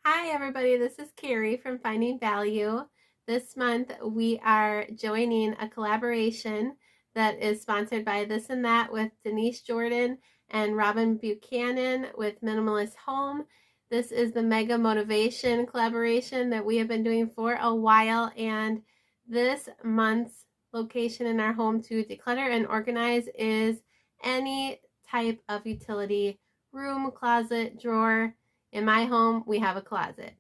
Hi everybody, this is Carrie from Finding Value. This month we are joining a collaboration that is sponsored by This and That with Denise Jordan and Robin Buchanan with Minimalist Home. This is the Mega Motivation collaboration that we have been doing for a while, and this month's location in our home to declutter and organize is any type of utility room, closet, drawer. In my home, we have a closet.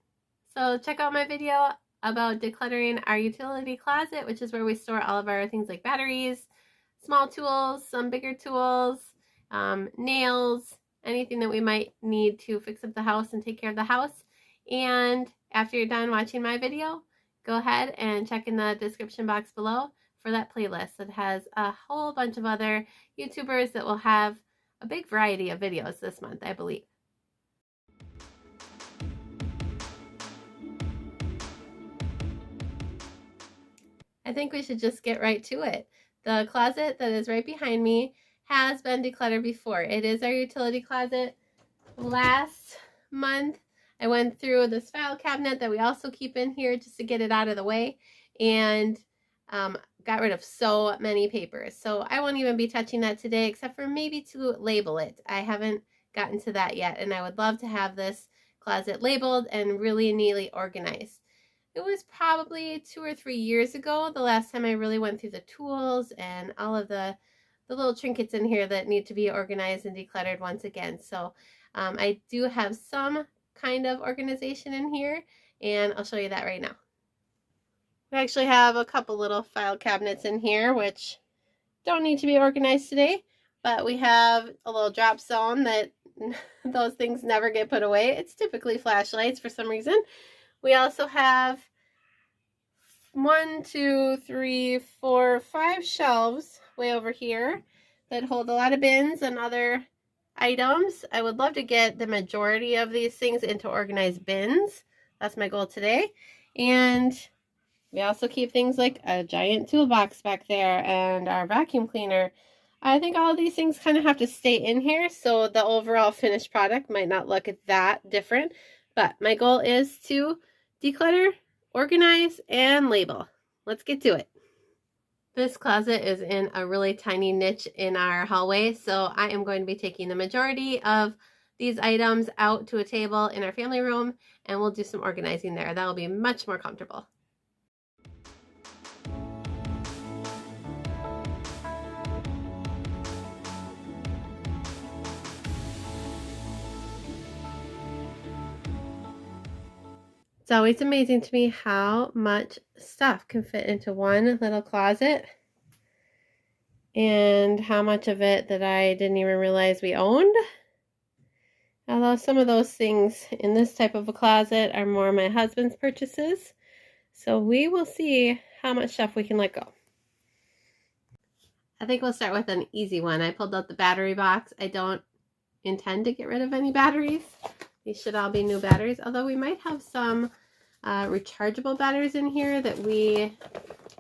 So check out my video about decluttering our utility closet, which is where we store all of our things like batteries, small tools, some bigger tools, nails, anything that we might need to fix up the house and take care of the house. And after you're done watching my video, go ahead and check in the description box below for that playlist that has a whole bunch of other YouTubers that will have a big variety of videos this month, I believe. I think we should just get right to it. The closet that is right behind me has been decluttered before. It is our utility closet. Last month, I went through this file cabinet that we also keep in here just to get it out of the way, and got rid of so many papers. So I won't even be touching that today, except for maybe to label it. I haven't gotten to that yet, and I would love to have this closet labeled and really neatly organized. It was probably 2 or 3 years ago, the last time I really went through the tools and all of the little trinkets in here that need to be organized and decluttered once again. So I do have some kind of organization in here, and I'll show you that right now. We actually have a couple little file cabinets in here, which don't need to be organized today, but we have a little drop zone that those things never get put away. It's typically flashlights for some reason. We also have 1, 2, 3, 4, 5 shelves way over here that hold a lot of bins and other items. I would love to get the majority of these things into organized bins. That's my goal today. And we also keep things like a giant toolbox back there and our vacuum cleaner. I think all of these things kind of have to stay in here, so the overall finished product might not look that different. But my goal is to declutter, organize, and label. Let's get to it. This closet is in a really tiny niche in our hallway, so I am going to be taking the majority of these items out to a table in our family room, and we'll do some organizing there. That will be much more comfortable. It's always amazing to me how much stuff can fit into one little closet, and how much of it that I didn't even realize we owned. Although some of those things in this type of a closet are more my husband's purchases. So we will see how much stuff we can let go. I think we'll start with an easy one. I pulled out the battery box. I don't intend to get rid of any batteries. These should all be new batteries, although we might have some rechargeable batteries in here that we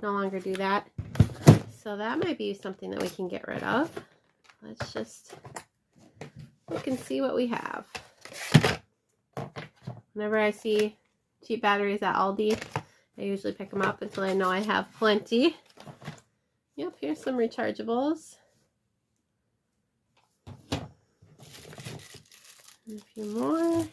no longer do that. So that might be something that we can get rid of. Let's just look and see what we have. Whenever I see cheap batteries at Aldi, I usually pick them up until I know I have plenty. Yep, here's some rechargeables. And a few more.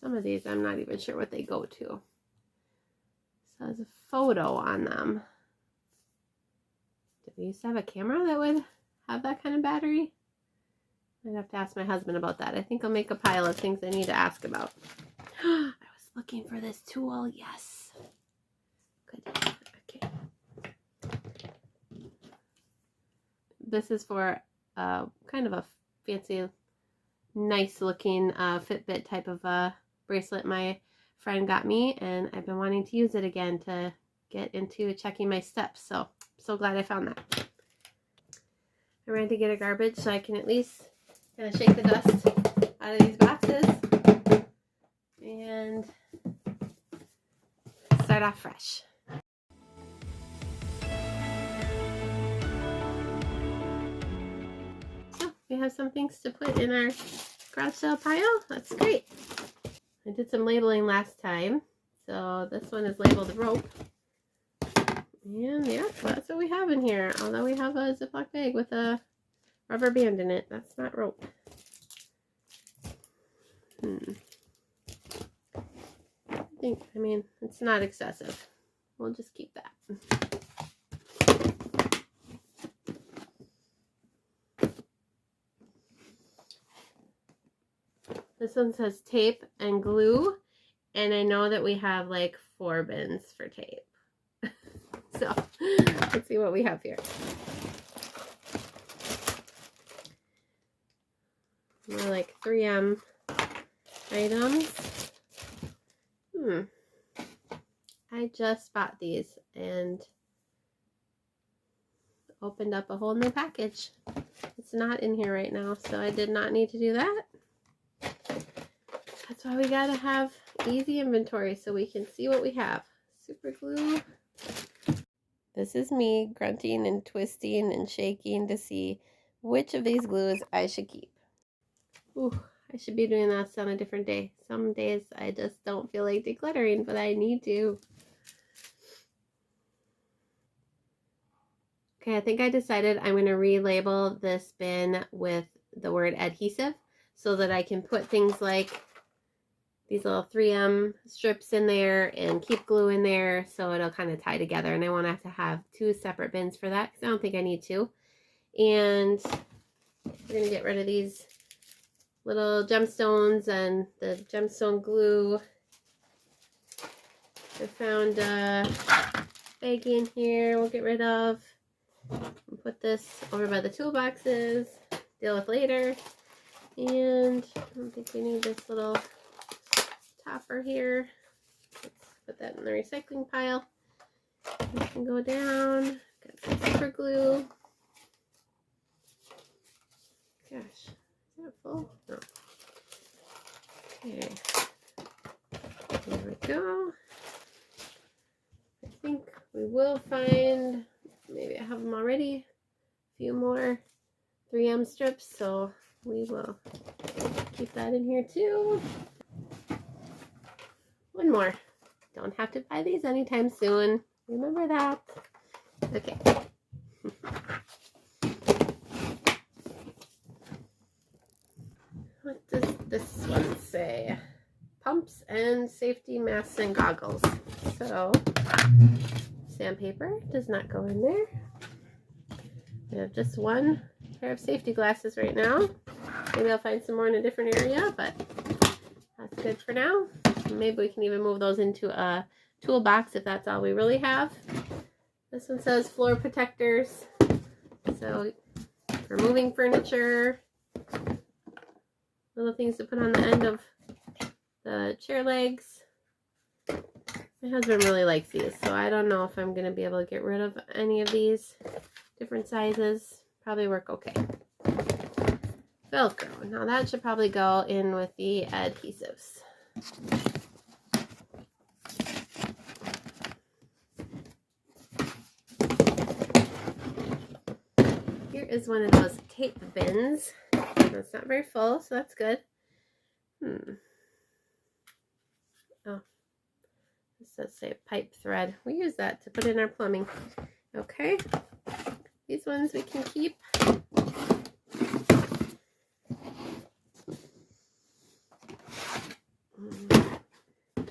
Some of these I'm not even sure what they go to. So there's a photo on them. Do we used to have a camera that would have that kind of battery? I'd have to ask my husband about that. I think I'll make a pile of things I need to ask about. I was looking for this tool. Yes. Good. Okay. This is for kind of a fancy, nice looking Fitbit type of bracelet my friend got me, and I've been wanting to use it again to get into checking my steps. So I'm so glad I found that. I ran to get a garbage so I can at least kind of shake the dust out of these boxes and start off fresh. we have some things to put in our garage sale pile. That's great. I did some labeling last time, so this one is labeled rope. And yeah, that's what we have in here. Although we have a Ziploc bag with a rubber band in it. That's not rope. I mean, it's not excessive. We'll just keep that. This one says tape and glue, and I know that we have like 4 bins for tape. So let's see what we have here. More like 3M items. I just bought these and opened up a whole new package. It's not in here right now, so I did not need to do that. That's why we gotta have easy inventory so we can see what we have. Super glue. This is me grunting and twisting and shaking to see which of these glues I should keep. Ooh, I should be doing this on a different day. Some days I just don't feel like decluttering, but I need to. Okay, I think I decided I'm going to relabel this bin with the word adhesive so that I can put things like these little 3M strips in there and keep glue in there so it'll kind of tie together. And I won't have to have 2 separate bins for that because I don't think I need to. And we're going to get rid of these little gemstones and the gemstone glue. I found a bag in here we'll get rid of. I'll put this over by the toolboxes, deal with later. And I don't think we need this little topper here. Let's put that in the recycling pile. We can go down. Got some super glue. Gosh, is that full? No. Okay. There we go. I think we will find, maybe I have them already, a few more 3M strips, so we will keep that in here too. One more. Don't have to buy these anytime soon. Remember that. Okay. What does this one say? Pumps and safety masks and goggles. So, sandpaper does not go in there. We have just 1 pair of safety glasses right now. Maybe I'll find some more in a different area, but that's good for now. Maybe we can even move those into a toolbox if that's all we really have. This one says floor protectors. So for moving furniture, little things to put on the end of the chair legs. My husband really likes these, so I don't know if I'm going to be able to get rid of any of these. Different sizes probably work okay. Velcro. Now that should probably go in with the adhesives. Here is one of those tape bins. It's not very full, so that's good. Oh, this does say pipe thread. We use that to put in our plumbing. Okay, these ones we can keep.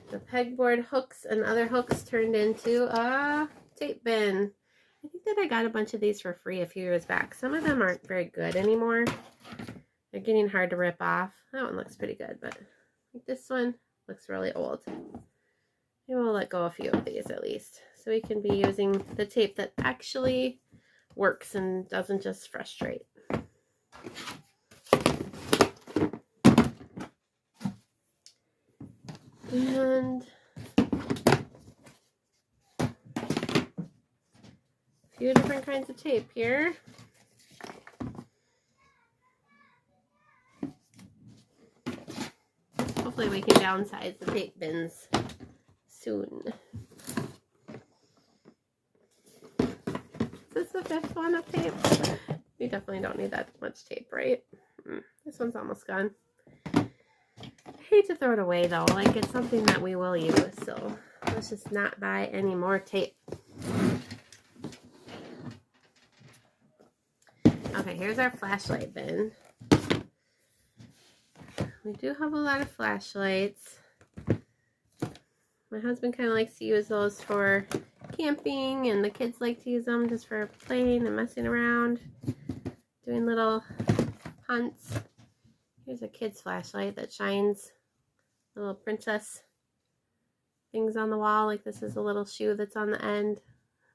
The pegboard hooks and other hooks turned into a tape bin. I think that I got a bunch of these for free a few years back. Some of them aren't very good anymore. They're getting hard to rip off. That one looks pretty good, but this one looks really old. Maybe we'll let go a few of these at least, so we can be using the tape that actually works and doesn't just frustrate. And a few different kinds of tape here. Hopefully we can downsize the tape bins soon. Is this the 5th one of tape? We definitely don't need that much tape, right? This one's almost gone. I hate to throw it away though, like it's something that we will use, so let's just not buy any more tape. Okay, here's our flashlight bin. We do have a lot of flashlights. My husband kind of likes to use those for camping, and the kids like to use them just for playing and messing around, doing little hunts. Here's a kid's flashlight that shines little princess things on the wall. Like this is a little shoe that's on the end.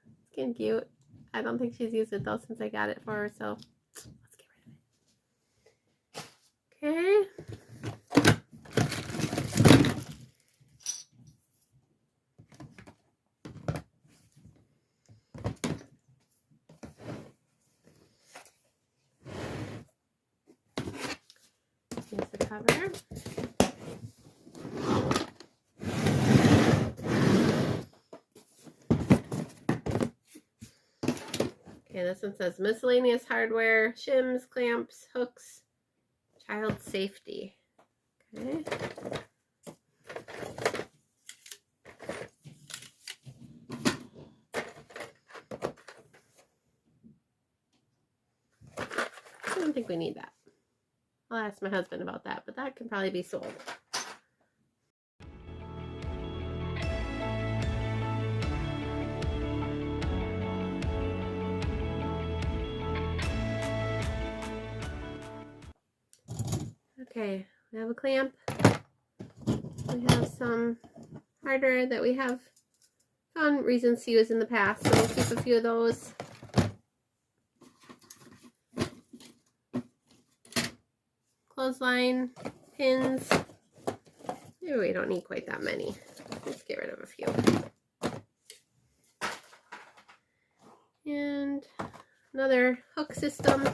It's getting cute. I don't think she's used it though since I got it for her, so let's get rid of it. Okay. Here's the cover. Okay, this one says miscellaneous hardware, shims, clamps, hooks, child safety. Okay. I don't think we need that. I'll ask my husband about that, but that can probably be sold. Okay, we have a clamp. We have some hardware that we have found reasons to use in the past, so we'll keep a few of those. Clothesline, pins. Maybe we don't need quite that many. Let's get rid of a few. And another hook system.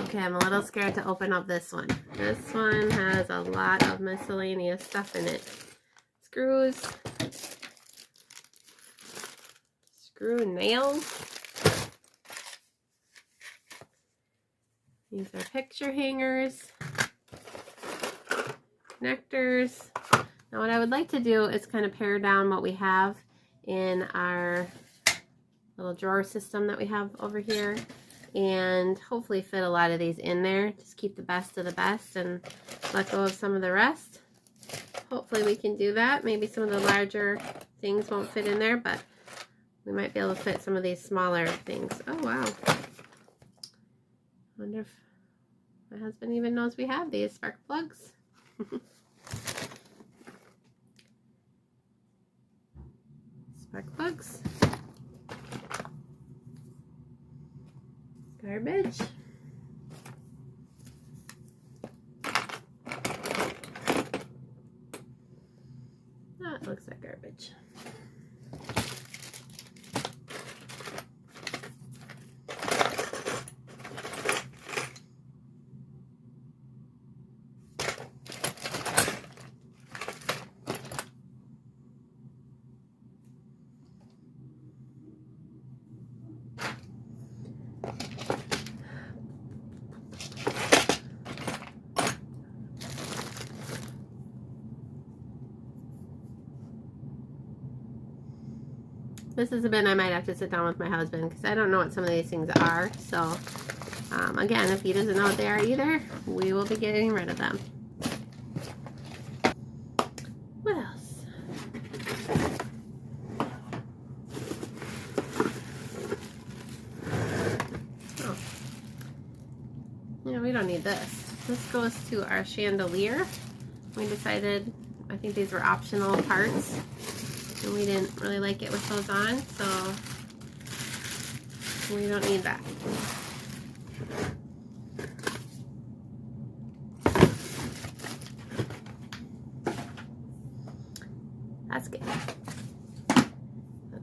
Okay, I'm a little scared to open up this one. This one has a lot of miscellaneous stuff in it. Screws, screw nails. These are picture hangers, connectors. Now what I would like to do is kind of pare down what we have in our little drawer system that we have over here, and hopefully fit a lot of these in there. Just keep the best of the best and let go of some of the rest. Hopefully we can do that. Maybe some of the larger things won't fit in there, but we might be able to fit some of these smaller things. Oh wow. Wonder if my husband even knows we have these spark plugs. Spark plugs. Garbage. That looks like garbage. This is a bin I might have to sit down with my husband because I don't know what some of these things are. So, again, if he doesn't know what they are either, we will be getting rid of them. What else? Oh. Yeah, we don't need this. This goes to our chandelier. We decided, I think these were optional parts, and we didn't really like it with those on, so we don't need that. That's good.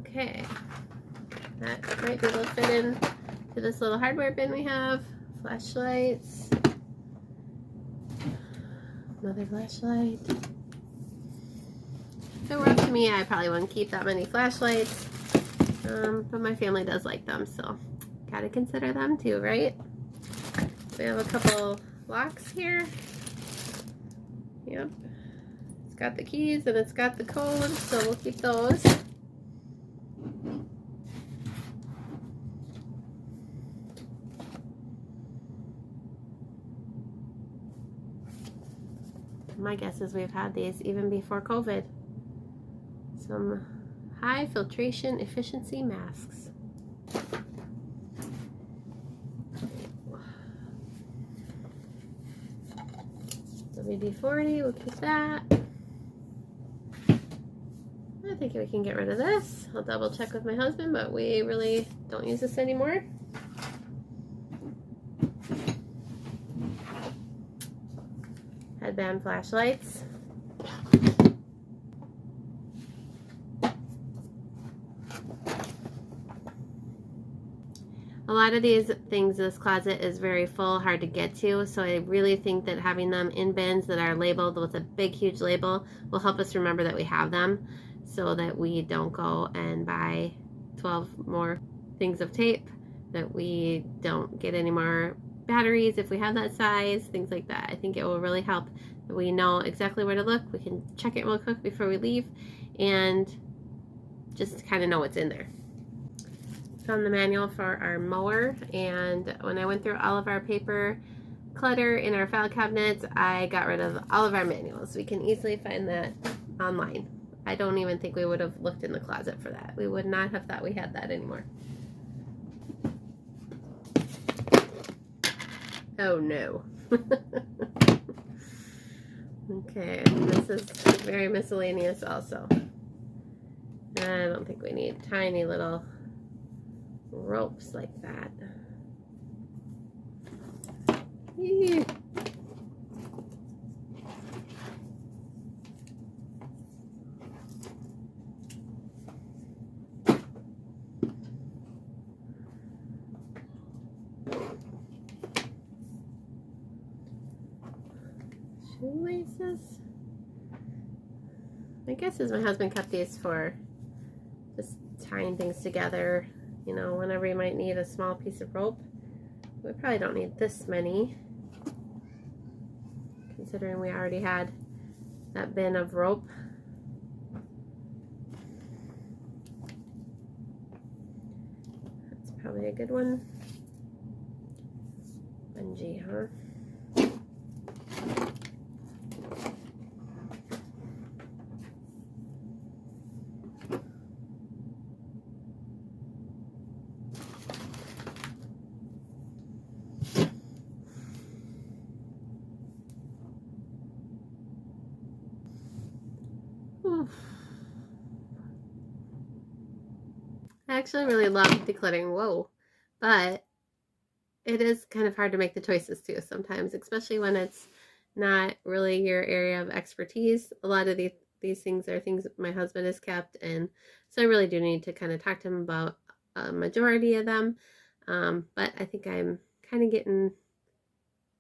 Okay, that might be able to fit in to this little hardware bin we have. Flashlights, another flashlight. to me, I probably wouldn't keep that many flashlights, but my family does like them, so gotta consider them too, right? We have a couple locks here. Yep. It's got the keys and it's got the code, so we'll keep those. My guess is we've had these even before COVID. Some high filtration efficiency masks. WD-40, we'll keep that. I think we can get rid of this. I'll double check with my husband, but we really don't use this anymore. Headband flashlights. A lot of these things, this closet is very full, hard to get to, so I really think that having them in bins that are labeled with a big, huge label will help us remember that we have them, so that we don't go and buy 12 more things of tape, that we don't get any more batteries if we have that size, things like that. I think it will really help that we know exactly where to look. We can check it real quick before we leave and just kind of know what's in there. Found the manual for our mower, and when I went through all of our paper clutter in our file cabinets, I got rid of all of our manuals. We can easily find that online. I don't even think we would have looked in the closet for that. We would not have thought we had that anymore. Oh no. Okay, this is very miscellaneous also. I don't think we need tiny little ropes like that. Eee. Shoelaces. My guess is my husband kept these for just tying things together, you know, whenever you might need a small piece of rope. We probably don't need this many, considering we already had that bin of rope. That's probably a good one. Bungee, huh? I actually really love decluttering, but it is kind of hard to make the choices too sometimes, especially when it's not really your area of expertise. A lot of these things are things that my husband has kept, and so I really do need to kind of talk to him about a majority of them. But I think I'm kind of getting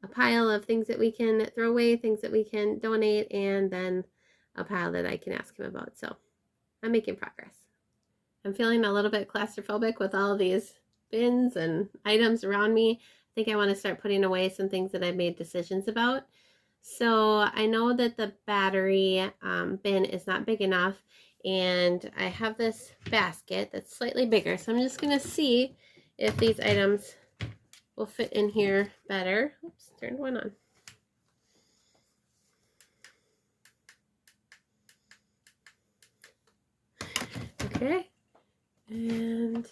a pile of things that we can throw away, things that we can donate, and then a pile that I can ask him about. So I'm making progress. I'm feeling a little bit claustrophobic with all of these bins and items around me. I think I want to start putting away some things that I've made decisions about. So I know that the battery bin is not big enough, and I have this basket that's slightly bigger. So I'm just going to see if these items will fit in here better. Oops, turned one on. Okay. And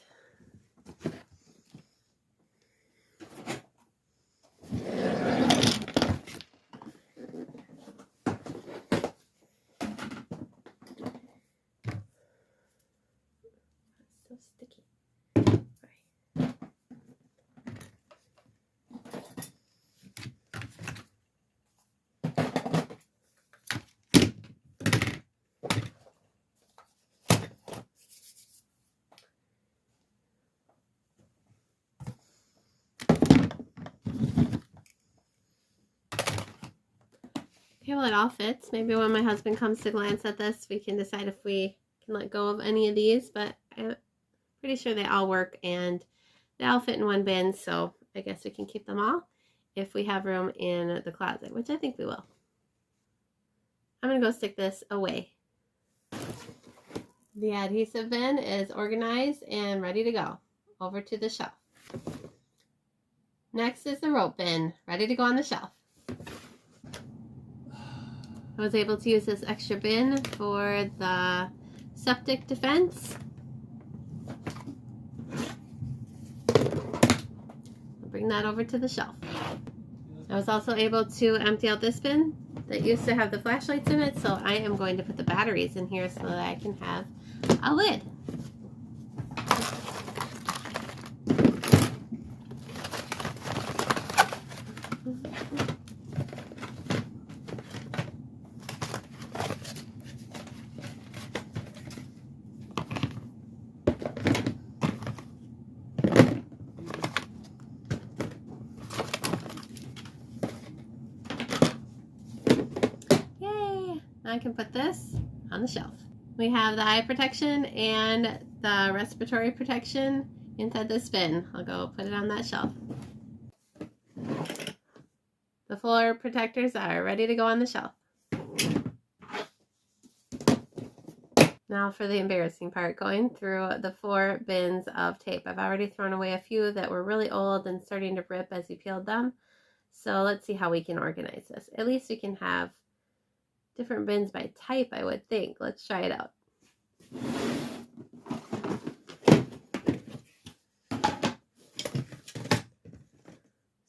so sticky. Sorry. well, it all fits. Maybe when my husband comes to glance at this, we can decide if we can let go of any of these, but I'm pretty sure they all work and they all fit in one bin, so I guess we can keep them all if we have room in the closet, which I think we will. I'm gonna go stick this away. The adhesive bin is organized and ready to go over to the shelf. Next is the rope bin, ready to go on the shelf. I was able to use this extra bin for the septic defense. I'll bring that over to the shelf. I was also able to empty out this bin that used to have the flashlights in it, so I am going to put the batteries in here so that I can have a lid. Yay! Now I can put this on the shelf. We have the eye protection and the respiratory protection inside this bin. I'll go put it on that shelf. The floor protectors are ready to go on the shelf. Now for the embarrassing part, going through the 4 bins of tape. I've already thrown away a few that were really old and starting to rip as we peeled them. So let's see how we can organize this. At least we can have different bins by type, I would think. Let's try it out.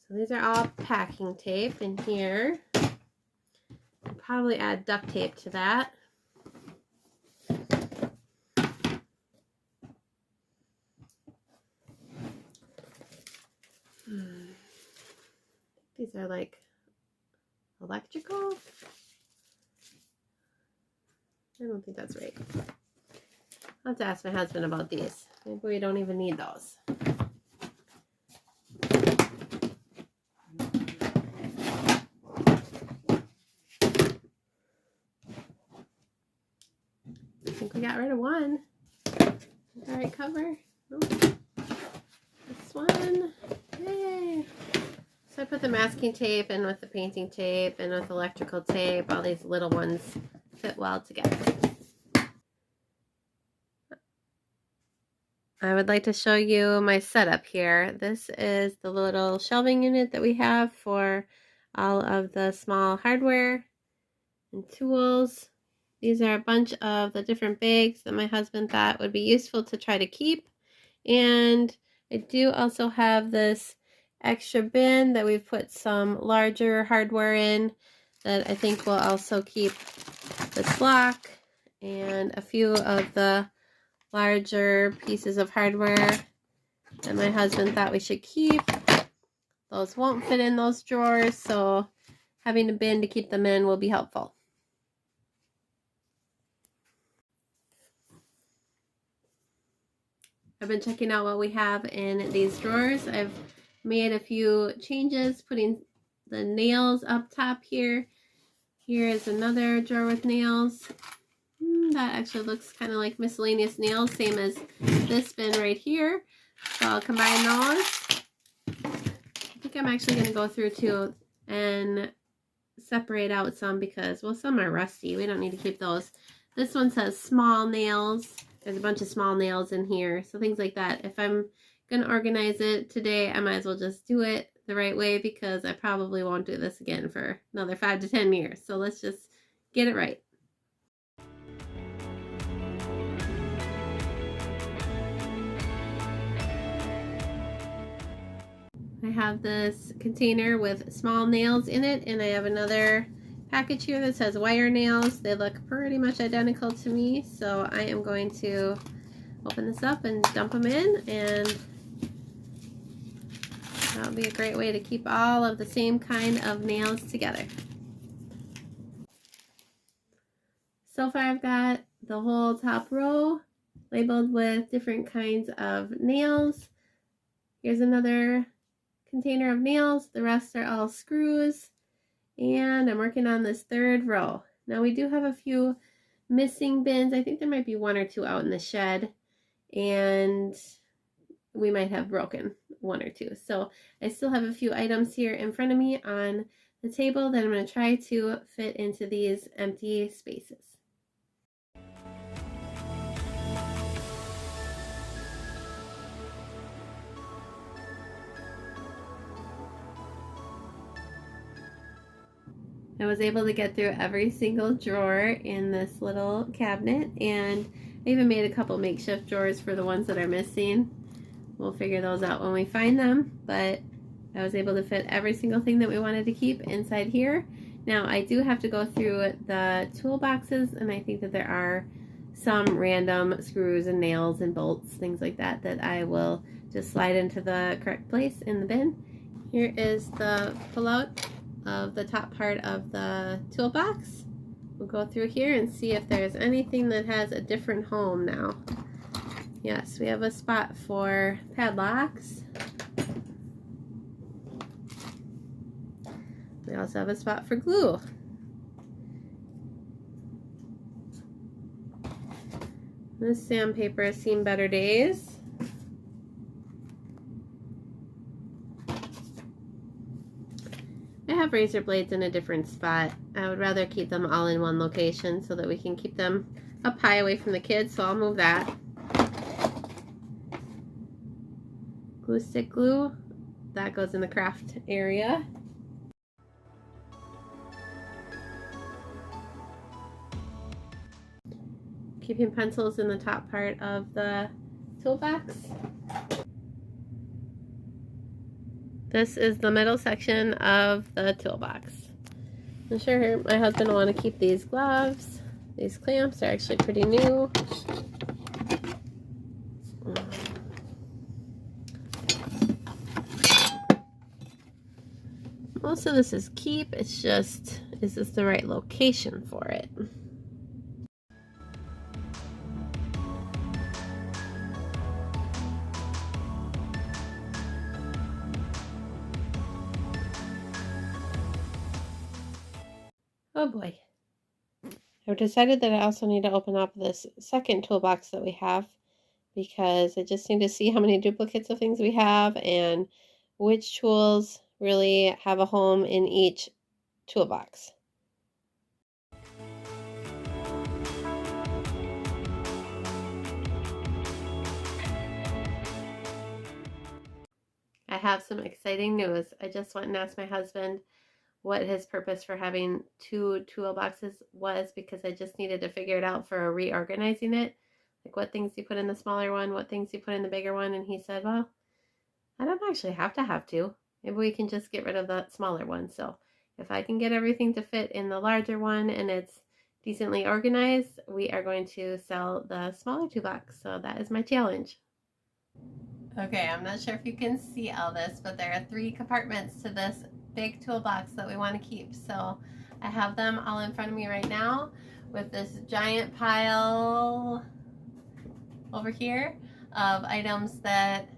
So these are all packing tape in here. I'll probably add duct tape to that. These are like electrical. I don't think that's right. I'll have to ask my husband about these. Maybe we don't even need those. I think we got rid of one. All right, cover. Oh, this one. Yay! So I put the masking tape in with the painting tape and with electrical tape. All these little ones fit well together. I would like to show you my setup here. This is the little shelving unit that we have for all of the small hardware and tools. These are a bunch of the different bags that my husband thought would be useful to try to keep. And I do also have this extra bin that we've put some larger hardware in that I think will also keep this lock and a few of the larger pieces of hardware that my husband thought we should keep. Those won't fit in those drawers, so having a bin to keep them in will be helpful. I've been checking out what we have in these drawers. I've made a few changes, putting the nails up top here. Here is another drawer with nails. That actually looks kind of like miscellaneous nails, same as this bin right here. So I'll combine those. I think I'm actually going to go through too and separate out some because, well, some are rusty. We don't need to keep those. This one says small nails. There's a bunch of small nails in here, so things like that. If I'm going to organize it today, I might as well just do it the right way because I probably won't do this again for another 5 to 10 years. So let's just get it right. I have this container with small nails in it, and I have another package here that says wire nails. They look pretty much identical to me, so I am going to open this up and dump them in, and that'll be a great way to keep all of the same kind of nails together. So far I've got the whole top row labeled with different kinds of nails. Here's another container of nails. The rest are all screws. And I'm working on this third row. Now we do have a few missing bins. I think there might be one or two out in the shed, and we might have broken one or two. So I still have a few items here in front of me on the table that I'm going to try to fit into these empty spaces. I was able to get through every single drawer in this little cabinet, and I even made a couple makeshift drawers for the ones that are missing. We'll figure those out when we find them, but I was able to fit every single thing that we wanted to keep inside here. Now I do have to go through the toolboxes, and I think that there are some random screws and nails and bolts, things like that, that I will just slide into the correct place in the bin. Here is the pullout of the top part of the toolbox. We'll go through here and see if there's anything that has a different home now. Yes, we have a spot for padlocks. We also have a spot for glue. This sandpaper has seen better days. I have razor blades in a different spot. I would rather keep them all in one location so that we can keep them up high away from the kids, so I'll move that. Glue stick glue, that goes in the craft area. Keeping pencils in the top part of the toolbox. This is the middle section of the toolbox. I'm sure my husband will want to keep these gloves. These clamps are actually pretty new. Most of this is keep, it's just, is this the right location for it? Oh boy. I've decided that I also need to open up this second toolbox that we have, because I just need to see how many duplicates of things we have and which tools really have a home in each toolbox. I have some exciting news. I just went and asked my husband what his purpose for having two toolboxes was, because I just needed to figure it out for reorganizing it. Like what things you put in the smaller one, what things you put in the bigger one. And he said, well, I don't actually have to have two. Maybe we can just get rid of the smaller one. So if I can get everything to fit in the larger one and it's decently organized, we are going to sell the smaller toolbox. So that is my challenge. Okay, I'm not sure if you can see all this, but there are 3 compartments to this big toolbox that we want to keep. So I have them all in front of me right now with this giant pile over here of items that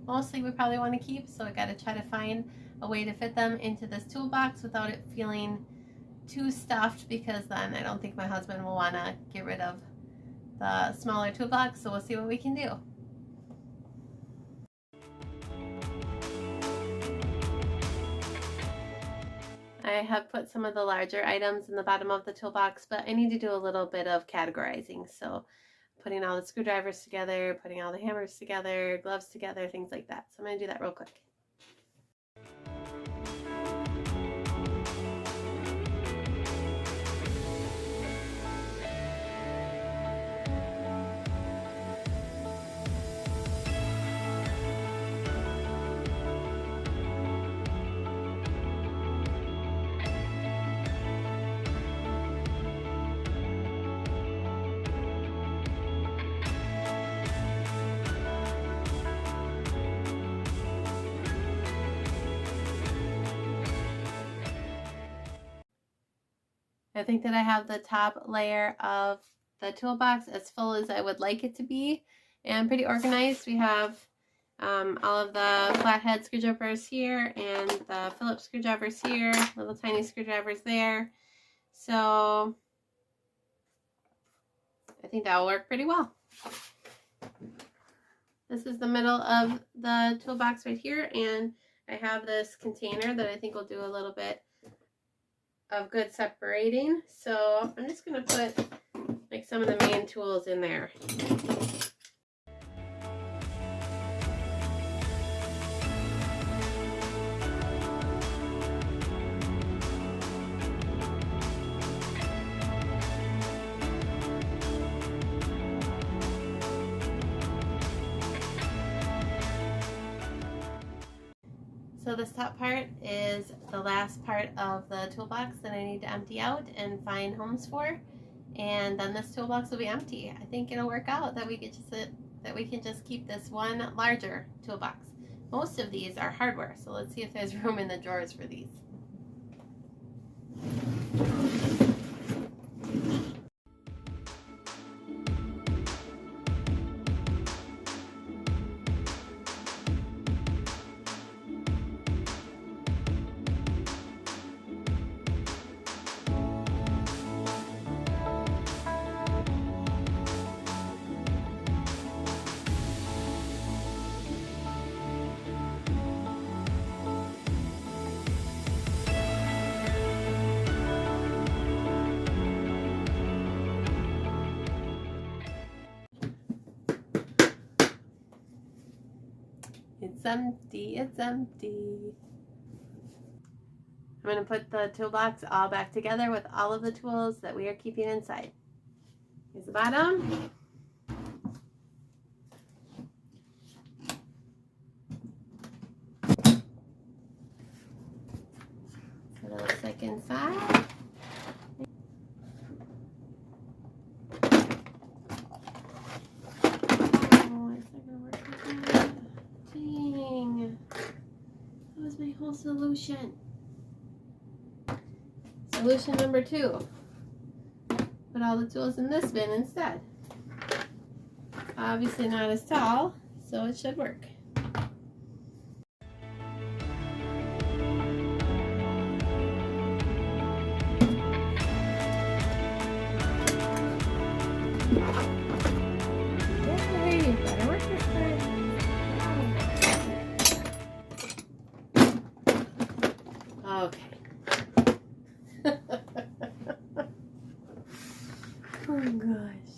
mostly we probably want to keep. So I got to try to find a way to fit them into this toolbox without it feeling too stuffed, because then I don't think my husband will want to get rid of the smaller toolbox. So we'll see what we can do. I have put some of the larger items in the bottom of the toolbox, but I need to do a little bit of categorizing. So putting all the screwdrivers together, putting all the hammers together, gloves together, things like that. So I'm going to do that real quick. I think that I have the top layer of the toolbox as full as I would like it to be and pretty organized. We have All of the flathead screwdrivers here and the Phillips screwdrivers here, little tiny screwdrivers there. So I think that will work pretty well. This is the middle of the toolbox right here, and I have this container that I think will do a little bit of good separating. So I'm just going to put like some of the main tools in there. So this top part is the last part of the toolbox that I need to empty out and find homes for, and then this toolbox will be empty. I think it'll work out that we can just keep this one larger toolbox. Most of these are hardware, so let's see if there's room in the drawers for these. It's empty, it's empty. I'm going to put the toolbox all back together with all of the tools that we are keeping inside. Here's the bottom. What it looks like inside. My whole solution. Solution number 2. Put all the tools in this bin instead. Obviously not as tall, so it should work. Yay, better work this time. Okay. Oh gosh.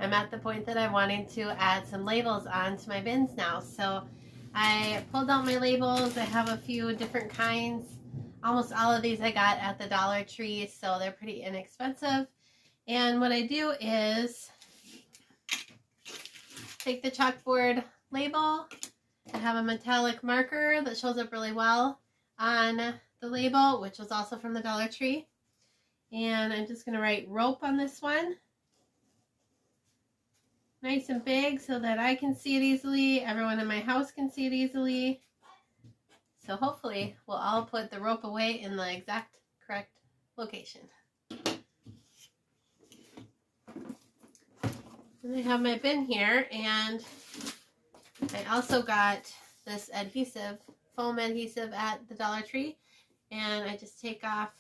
I'm at the point that I'm wanting to add some labels onto my bins now. So I pulled out my labels. I have a few different kinds. Almost all of these I got at the Dollar Tree, so they're pretty inexpensive. And what I do is take the chalkboard label. I have a metallic marker that shows up really well on the label, which was also from the Dollar Tree. And I'm just going to write rope on this one. Nice and big so that I can see it easily. Everyone in my house can see it easily. So hopefully we'll all put the rope away in the exact correct location. And I have my bin here, and I also got this adhesive, foam adhesive at the Dollar Tree, and I just take off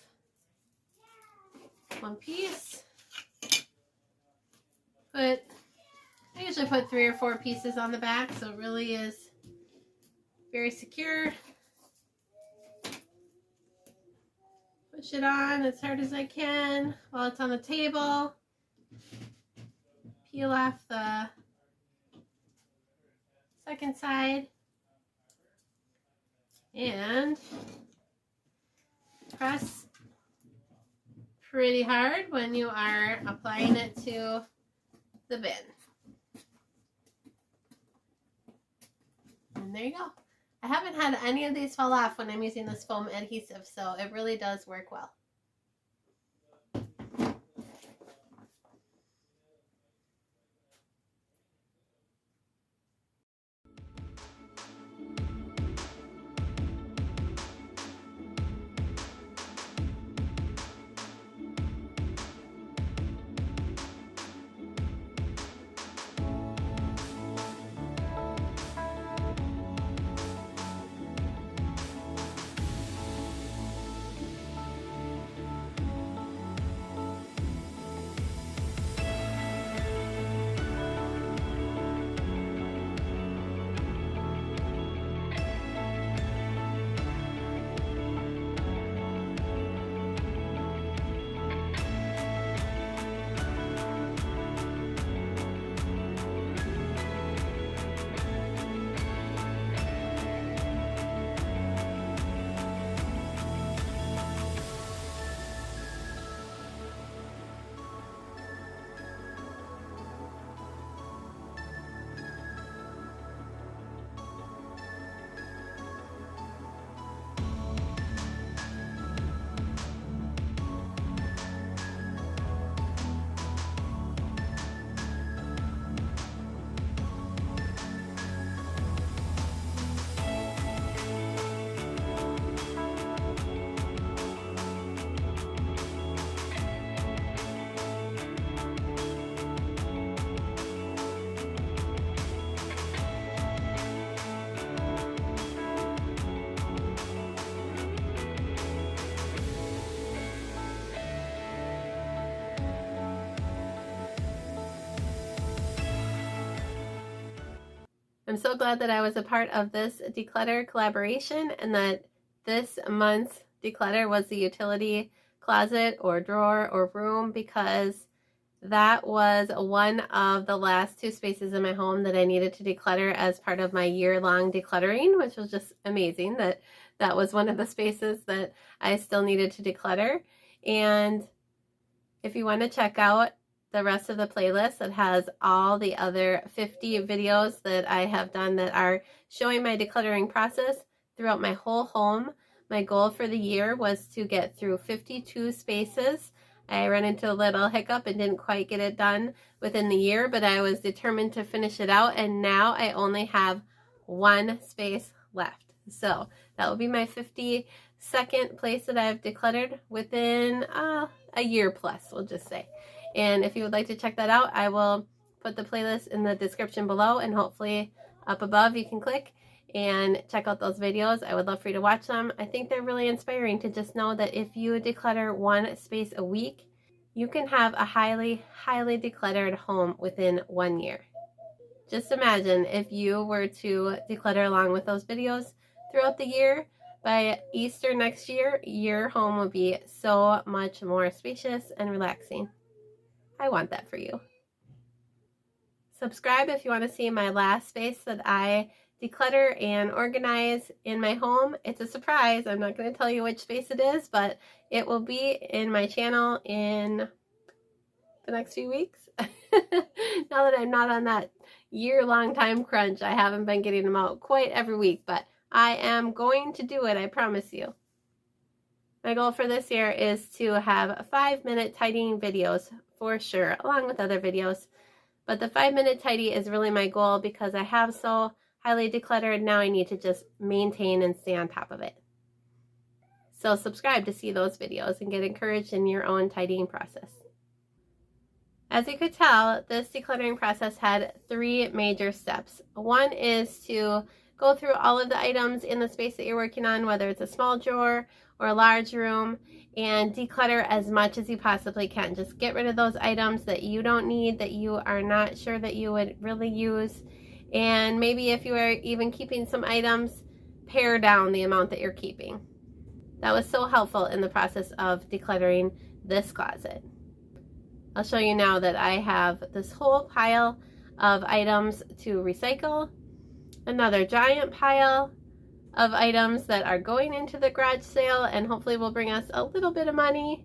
one piece. I usually put 3 or 4 pieces on the back, so it really is very secure. Push it on as hard as I can while it's on the table. Peel off the second side and press pretty hard when you are applying it to the bin. And there you go. I haven't had any of these fall off when I'm using this foam adhesive, so it really does work well. I'm so glad that I was a part of this Declutter collaboration and that this month's Declutter was the utility closet or drawer or room, because that was one of the last 2 spaces in my home that I needed to declutter as part of my year-long decluttering, which was just amazing that that was one of the spaces that I still needed to declutter. And if you want to check out the rest of the playlist that has all the other 50 videos that I have done that are showing my decluttering process throughout my whole home, my goal for the year was to get through 52 spaces. I ran into a little hiccup and didn't quite get it done within the year, but I was determined to finish it out, and now I only have 1 space left. So that will be my 52nd place that I've decluttered within a year plus, we'll just say. And if you would like to check that out, I will put the playlist in the description below, and hopefully up above you can click and check out those videos. I would love for you to watch them. I think they're really inspiring to just know that if you declutter 1 space a week, you can have a highly, highly decluttered home within 1 year. Just imagine if you were to declutter along with those videos throughout the year. By Easter next year, your home will be so much more spacious and relaxing. I want that for you. Subscribe if you want to see my last space that I declutter and organize in my home. It's a surprise. I'm not going to tell you which space it is, but it will be in my channel in the next few weeks. Now that I'm not on that year-long time crunch, I haven't been getting them out quite every week, but I am going to do it, I promise you. My goal for this year is to have 5-minute tidying videos for sure, along with other videos. But the 5-minute tidy is really my goal because I have so highly decluttered. Now I need to just maintain and stay on top of it. So subscribe to see those videos and get encouraged in your own tidying process. As you could tell, this decluttering process had 3 major steps. One is to go through all of the items in the space that you're working on, whether it's a small drawer or a large room, and declutter as much as you possibly can. Just get rid of those items that you don't need, that you are not sure that you would really use. And maybe if you are even keeping some items, pare down the amount that you're keeping. That was so helpful in the process of decluttering this closet. I'll show you now that I have this whole pile of items to recycle, another giant pile of items that are going into the garage sale and hopefully will bring us a little bit of money.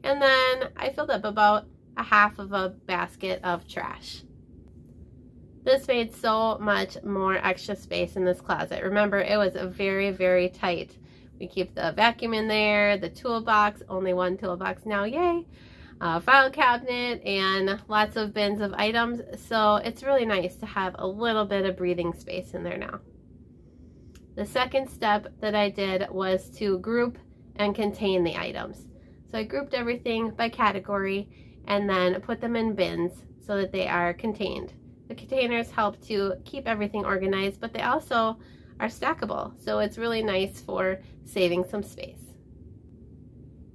And then I filled up about a half of a basket of trash. This made so much more extra space in this closet. Remember, it was very, very tight. We keep the vacuum in there, the toolbox, only 1 toolbox now, yay. File cabinet, and lots of bins of items. So it's really nice to have a little bit of breathing space in there now. The second step that I did was to group and contain the items. So I grouped everything by category and then put them in bins so that they are contained. The containers help to keep everything organized, but they also are stackable. So it's really nice for saving some space.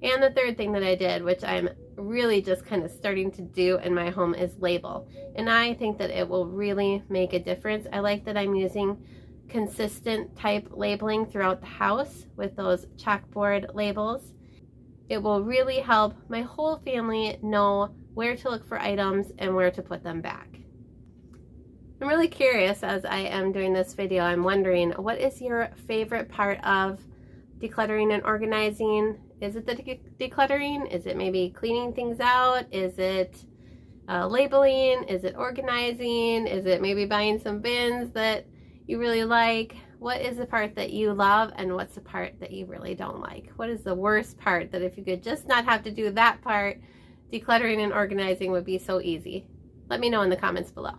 And the third thing that I did, which I'm really just kind of starting to do in my home, is label. And I think that it will really make a difference. I like that I'm using consistent type labeling throughout the house with those chalkboard labels. It will really help my whole family know where to look for items and where to put them back. I'm really curious as I am doing this video. I'm wondering, what is your favorite part of decluttering and organizing? Is it the decluttering? Is it maybe cleaning things out? Is it labeling? Is it organizing? Is it maybe buying some bins that you really like? What is the part that you love and what's the part that you really don't like? What is the worst part that if you could just not have to do that part, decluttering and organizing would be so easy? Let me know in the comments below.